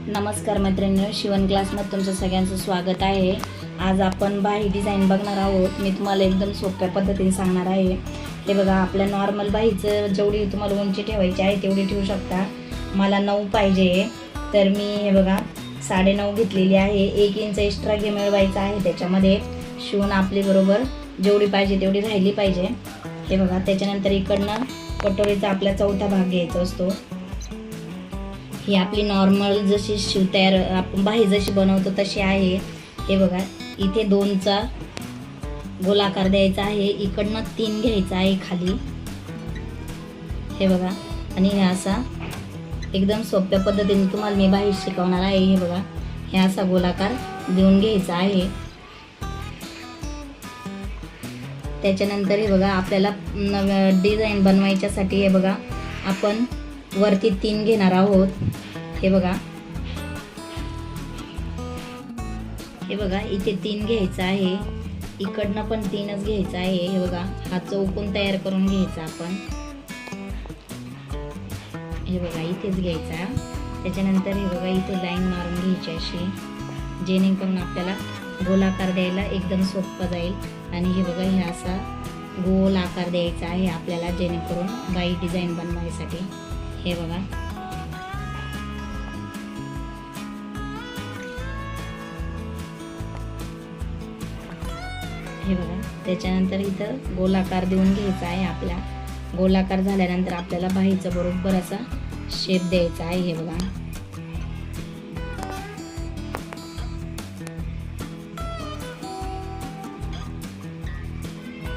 नमस्कार मैत्रिणींनो, शिवण क्लासमध्ये तुमचं सगळ्यांचं स्वागत आहे। आज आपण बाही डिझाईन बघणार आहोत। मी तुम्हाला एकदम सोप्या पद्धतीने सांगणार आहे। हे बघा, आपल्या नॉर्मल बाहीचं जेवढी तुम्हाला उंची ठेवायची आहे तेवढी ठेवू शकता। मला 9 पाहिजे, तर मी हे बघा 9.5 घेतलेली आहे। 1 इंच एक्स्ट्रा मिळवायचा आहे त्याच्यामध्ये। शिवण आपली बरोबर जेवढी पाहिजे तेवढी राहिली पाहिजे। हे बघा, त्याच्यानंतर इकडनं कटोरीचा आपला चौथा भाग घ्यायचा असतो। ही आपली नॉर्मल जशी तयार आपण बाही जशी बनवतो तशी आहे। हे बघा, इथे 2चा गोलाकार द्यायचा आहे, इकडनं 3 घ्यायचा आहे खाली। हे बघा, आणि हे असा एकदम सोप्या पद्धतीने तुम्हाला मी बाही शिकवणार आहे। हे बघा, हे असा गोलाकार देऊन घ्यायचा आहे। त्याच्यानंतर हे बघा, आपल्याला डिझाईन बनवायच्यासाठी हे बघा आपण वरती 3 घेणार आहोत। हे बघा, इथे 3 घ्यायचा आहे, इकडनं पण 3च घ्यायचा आहे। हे बघा, हा चौकोन तयार करून घ्यायचा आपण। हे बघा, इथेच घ्यायचा। त्याच्यानंतर हे बघा, इथे लाईन मारून घ्यायची अशी, जेणेकरून आपल्याला गोलाकार द्यायला एकदम सोपं जाईल। आणि हे बघा, हे असा गोल आकार द्यायचा आहे आपल्याला, जेणेकरून बाही डिझाईन बनवायसाठी। हे बघा, त्याच्यानंतर इथं गोलाकार देऊन घ्यायचा आहे आपला। गोलाकार झाल्यानंतर आपल्याला बाहीचा बरोबर असा शेप द्यायचा आहे। हे बघा,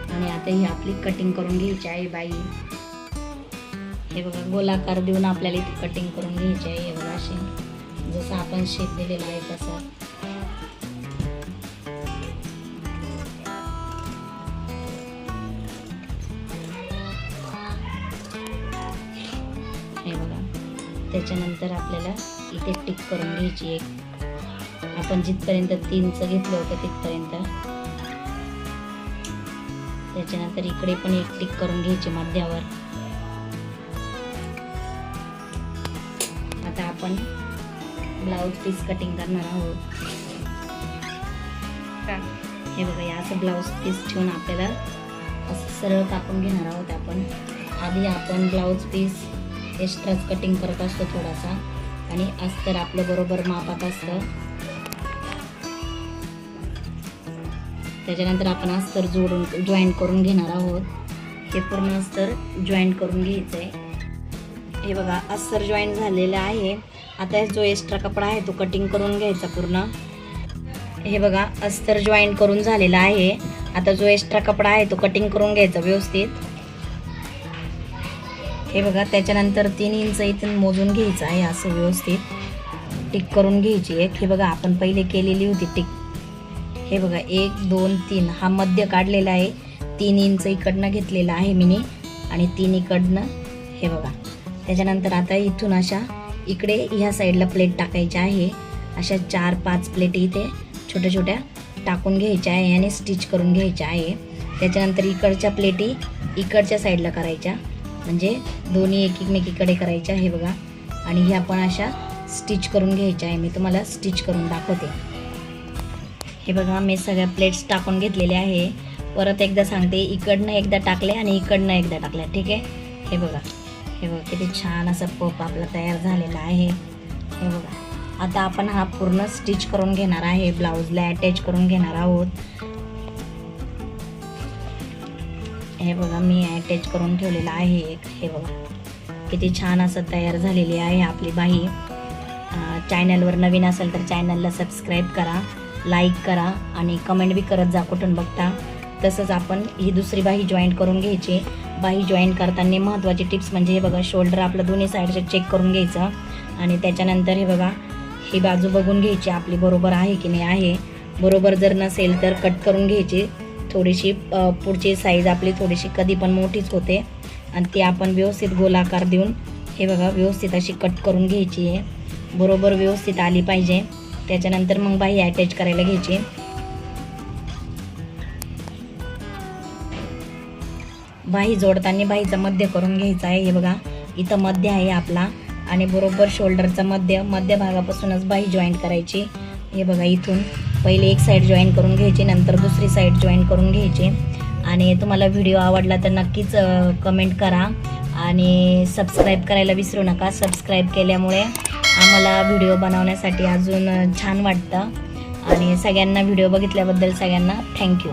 आणि आता ही आपली कटिंग करून घ्यायची आहे बाही। हे बघा, गोलाकार देऊन आपल्याला इथे कटिंग करून घ्यायची आहे। हे बघा, अशी जसं आपण शेप दिलेला आहे तसा। हे बघा, त्याच्यानंतर आपल्याला इथे टिक करून घ्यायची एक, आपण जिथपर्यंत 3चं घेतलं होतं तिथपर्यंत। त्याच्यानंतर इकडे पण एक टिक करून घ्यायची मध्यावर। आता आपण ब्लाउज पीस कटिंग करणार आहोत। हे बघा, असं ब्लाउज पीस ठेवून आपल्याला असं सरळ कापून घेणार आहोत आपण। आधी आपण ब्लाउज पीस एक्स्ट्राच कटिंग करत असतो थोडासा, आणि अस्तर आपलं बरोबर मापात असतं। त्याच्यानंतर आपण अस्तर जोडून जॉईंट करून घेणार आहोत। हे पूर्ण अस्तर जॉईंट करून घ्यायचं आहे। हे बघा, अस्तर जॉईंट झालेलं आहे। आता जो एक्स्ट्रा कपडा आहे तो कटिंग करून घ्यायचा पूर्ण। हे बघा, अस्तर जॉईंट करून झालेला आहे। आता जो एक्स्ट्रा कपडा आहे तो कटिंग करून घ्यायचा व्यवस्थित। हे बघा, त्याच्यानंतर 3 इंच इथून मोजून घ्यायचं आहे, असं व्यवस्थित टिक करून घ्यायची एक। हे बघा, आपण पहिले केलेली होती टिक। हे बघा, 1 2 3 हा मध्य काढलेला आहे। 3 इंच इकडनं घेतलेला आहे मी, आणि 3 इकडनं। हे बघा, त्याच्यानंतर आता इथून अशा इकडे ह्या साईडला प्लेट टाकायच्या आहे। अशा 4-5 प्लेट इथे छोट्या छोट्या टाकून घ्यायच्या आहे आणि स्टिच करून घ्यायच्या आहे। त्याच्यानंतर इकडच्या प्लेटी इकडच्या साईडला करायच्या, म्हणजे दोन्ही एकमेकीकडे करायच्या। हे बघा, आणि ह्या पण अशा स्टिच करून घ्यायच्या आहे। मी तुम्हाला स्टिच करून दाखवते। हे बघा, मी सगळ्या प्लेट्स टाकून घेतलेल्या आहे। परत एकदा सांगते, इकडनं एकदा टाकले आणि इकडनं एकदा टाकल्या, ठीक आहे। हे बघा, किती छान असा पप आपला तयार झालेला आहे। हे बघा, आता आपण हा पूर्ण स्टिच करून घेणार आहे, ब्लाऊजला अटॅच करून घेणार आहोत। हे बघा, मी अटॅच करून ठेवलेला आहे एक। हे बघा, किती छान असं तयार झालेली आहे आपली बाही। चॅनलवर नवीन असेल तर चॅनलला सबस्क्राईब करा, लाईक करा, आणि कमेंट बी करत जा कुठून बघता। तसंच आपण ही दुसरी बाही जॉईंट करून घ्यायची। बाही जॉईंट करताना महत्त्वाची टिप्स म्हणजे हे बघा, शोल्डर आपलं दोन्ही साईडचे चेक करून घ्यायचं, आणि त्याच्यानंतर हे बघा, ही बाजू बघून घ्यायची आपली बरोबर आहे की नाही आहे। बरोबर जर नसेल तर कट करून घ्यायची थोडीशी। पुढची साईज आपली थोडीशी कधी पण मोठीच होते, आणि ती आपण व्यवस्थित गोलाकार देऊन हे बघा व्यवस्थित अशी कट करून घ्यायची आहे, बरोबर व्यवस्थित आली पाहिजे। त्याच्यानंतर मग बाही अटॅच करायला घ्यायची। बाही जोडताना बाहीचा मध्य करून घ्यायचा आहे। हे बघा, इथं मध्य आहे आपला, आणि बरोबर शोल्डरचा मध्य भागापासूनच बाही जॉईंट करायची. हे बघा, इथून पहिले एक साईड जॉईन करून घ्यायची, नंतर दुसरी साईड जॉईन करून घ्यायची. आणि तुम्हाला व्हिडिओ आवडला तर नक्कीच कमेंट करा आणि सबस्क्राईब करायला विसरू नका. सबस्क्राईब केल्यामुळे आम्हाला व्हिडिओ बनवण्यासाठी अजून छान वाटतं. आणि सगळ्यांना व्हिडिओ बघितल्याबद्दल सगळ्यांना थँक्यू.